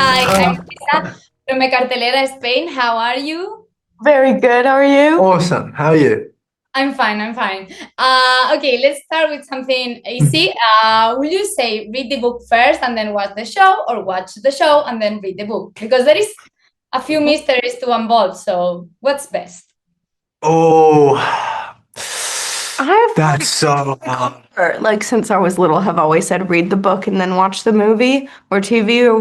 Hi, I'm Lisa from Cartelera, Spain. How are you? Very good. How are you? Awesome. How are you? I'm fine, I'm fine. Okay, let's start with something easy. Will you say read the book first and then watch the show, or watch the show and then read the book? Because there is a few mysteries to unfold, so what's best? Oh, I've that's so hard. like since I was little, have always said read the book and then watch the movie or TV or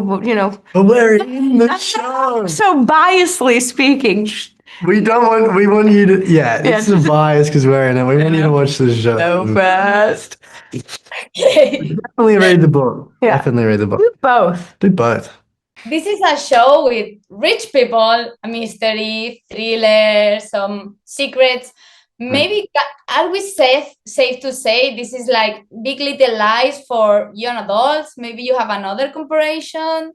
But we're in the show. So biasly speaking, We want you to, yeah, Yeah. it's a bias because we're in it. We want you to watch the show. so fast. Okay. Definitely read the book. Yeah. Definitely read the book. Do both. Do both. This is a show with rich people, a mystery, thriller, some secrets. Maybe are we safe to say this is like Big Little Lies for young adults? Maybe you have another comparison.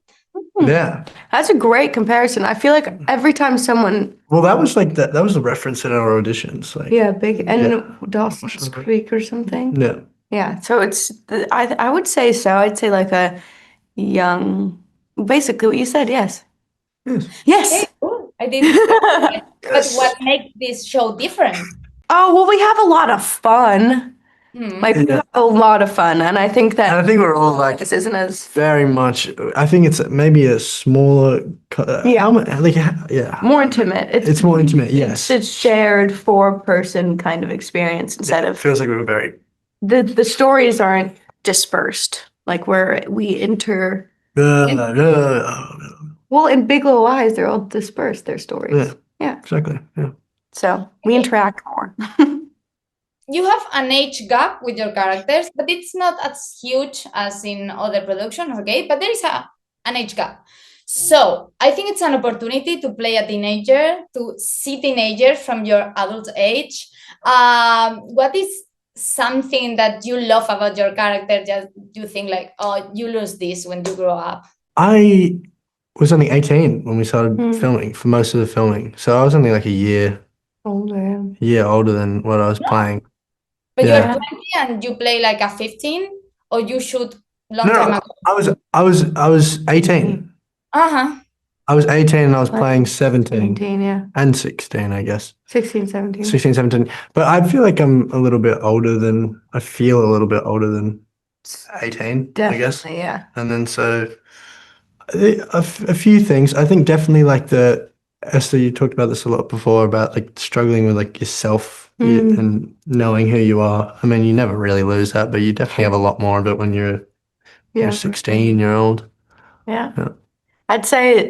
Yeah. That's a great comparison. I feel like every time someone, Well, that was like that. That was the reference in our auditions. Like, big and Yeah. Dawson's Creek or something. yeah. Yeah, so it's I would say so. I'd say like a young, basically what you said. Yes. Yes. Yes. Okay, cool. I didn't. But what makes this show different? Oh, well, we have a lot of fun. Like, we Yeah. have a lot of fun. And I think And that I think we're all like this isn't as very much. I think it's maybe a smaller. Yeah. How much? Like, yeah. more intimate. It's more intimate. Yes. It's a shared four-person kind of experience instead It of feels like we were very. the stories aren't dispersed. Like we enter. Well, in Big Little Lies, they're all dispersed, their stories. Yeah. Yeah. Exactly. Yeah. So we interact more. You have an age gap with your characters, but it's not as huge as in other productions, okay? But there is an age gap. So I think it's an opportunity to play a teenager, to see teenagers from your adult age. What is something that you love about your character? Just you think like, oh, you lose this when you grow up. I was only 18 when we started Hmm. filming for most of the filming, so I was only like a year older than what I was playing. But Yeah. you're 20 and you play like a 15, or you shoot long No, time no, ago. I was 18. Uh-huh. I was 18 and I was Like playing 17 17, yeah. and 16, I guess. 16, 17. 16, 17. But I feel like I'm a little bit older than, I feel a little bit older than 18, I guess. Definitely, yeah. And then so a few things. I think definitely like Esther, you talked about this a lot before about like struggling with like yourself and knowing who you are. I mean, you never really lose that, but you definitely have a lot more of it when you're Yeah. 16-year-old. Yeah. Yeah. I'd say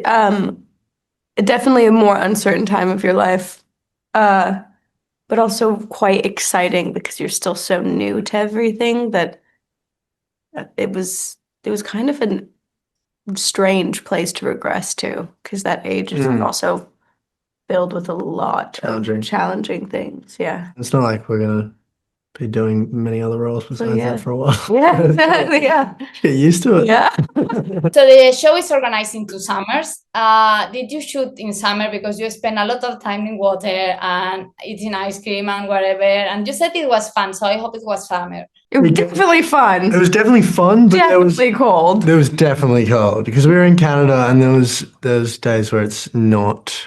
definitely a more uncertain time of your life, but also quite exciting because you're still so new to everything that it was kind of a strange place to regress to, because that age is also filled with a lot Challenging. of challenging things. Yeah. It's not like we're gonna be doing many other roles besides yeah. that for a while. Yeah, exactly. Yeah. Get used to it. Yeah. So the show is organized into summers. Did you shoot in summer because you spend a lot of time in water and eating ice cream and whatever? And you said it was fun, so I hope it was summer. It was definitely fun. It was definitely fun, but Definitely cold. it was definitely cold because we were in Canada and there was days where it was not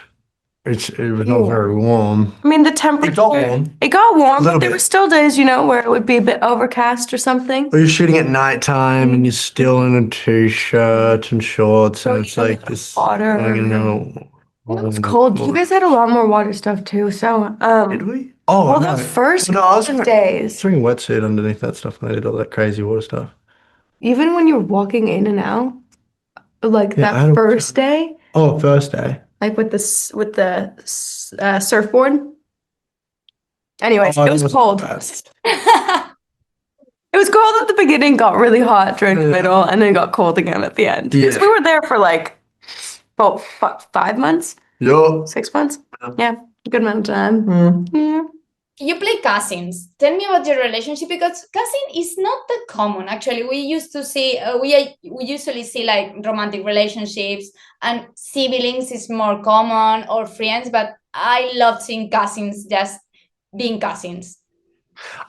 very warm. I mean, the temperature. It got warm, but there were still days, where it would be a bit overcast or something. Or you're shooting at nighttime and you're still in a t-shirt and shorts, and it's like this. Water. It's cold. You guys had a lot more water stuff too, so Did we? Oh, well, no. the first No, I was days, wearing a wetsuit underneath that stuff when I did all that crazy water stuff. even when you're walking in and out, like Yeah, I had that a- first day, Oh, first day. like with the surfboard. Anyways, Oh, it was that cold. fast. It was cold at the beginning, got really hot during the middle, and then got cold again at the end. Because Yeah. we were there for like about 5 months, Yo. 6 months. Yeah, a good amount of time. Yeah. You play cousins. Tell me about your relationship, because cousin is not that common. Actually, we used to see we usually see like romantic relationships, and siblings is more common, or friends. But I love seeing cousins just being cousins.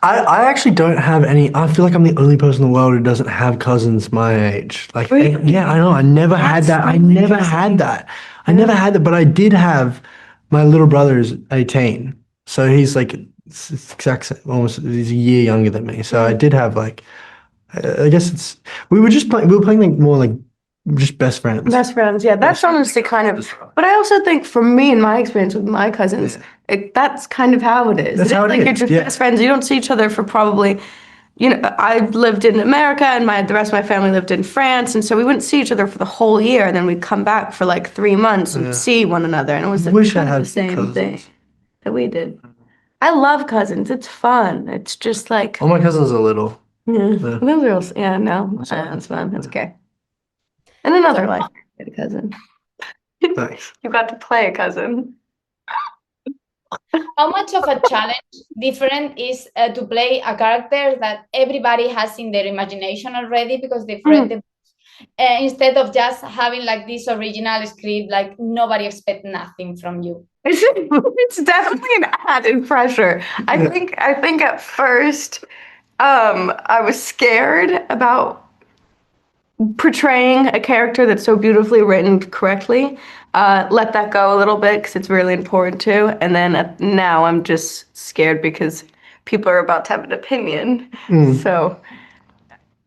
I actually don't have any. I feel like I'm the only person in the world who doesn't have cousins my age. Like, Really? yeah, I know. I never had that. I never had that. I never had that. But I did have my little brother is 18, so he's like exact same, almost he's a year younger than me. So I did have like, I guess it's we were just playing. We were playing like more like just best friends. Best friends, yeah. That's honestly kind of. But I also think, for me, in my experience with my cousins, that's kind of how it is. That's how it like is, you're just yeah. best friends. You don't see each other for probably. I lived in America, and the rest of my family lived in France, and so we wouldn't see each other for the whole year. And then we'd come back for like 3 months and see one another, and it was Wish I kind of had the same cousins. thing that we did. I love cousins. It's fun. It's just like, All my cousins are little. yeah, those are also, yeah, no, that's fun. That's okay. In another life, you get a cousin. Thanks. You got to play a cousin. How much of a challenge different is to play a character that everybody has in their imagination already because they've read the book, instead of just having like this original script, like nobody expect nothing from you. It's definitely an added pressure. I think at first, I was scared about portraying a character that's so beautifully written correctly. Let that go a little bit because it's really important too. And then now I'm just scared because people are about to have an opinion. So,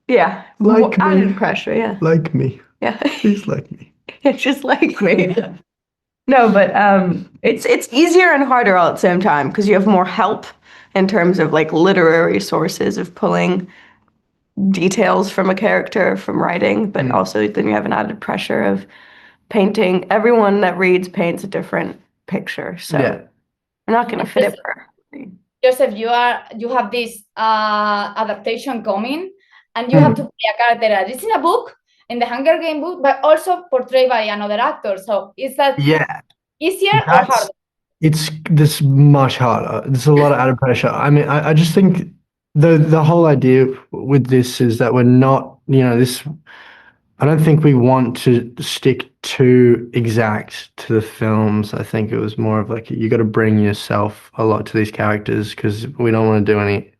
yeah, Like me. added pressure. Yeah, Like me. yeah. She's like me. It's just like me. No, but it's easier and harder all at the same time because you have more help in terms of like literary sources of pulling details from a character from writing, but also then you have an added pressure of painting. Everyone that reads paints a different picture, so Yeah. we're not going to fit it perfectly. Joseph, you have this adaptation coming, and you have to play a character that is in a book, in the Hunger Game book, but also portrayed by another actor. So is that easier or harder? It's this much harder. There's a lot of added pressure. I mean, I just think the whole idea with this is that we're not, this. I don't think we want to stick too exact to the films. I think it was more of like you got to bring yourself a lot to these characters because we don't want to do any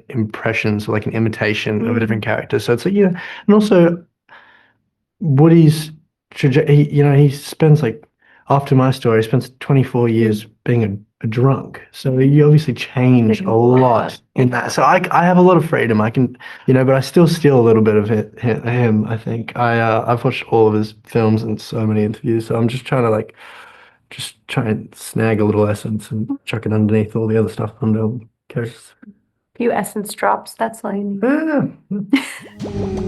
impressions or like an imitation of a different character. So it's like, and also Woody's trajectory, he spends like, after my story, he spends 24 years being a drunk. So you obviously change a lot in that. So I have a lot of freedom. I can, but I still steal a little bit of him, I think. I've watched all of his films and so many interviews. So I'm just trying to just try and snag a little essence and chuck it underneath all the other stuff under characters. A few essence drops, that's all you need. Yeah.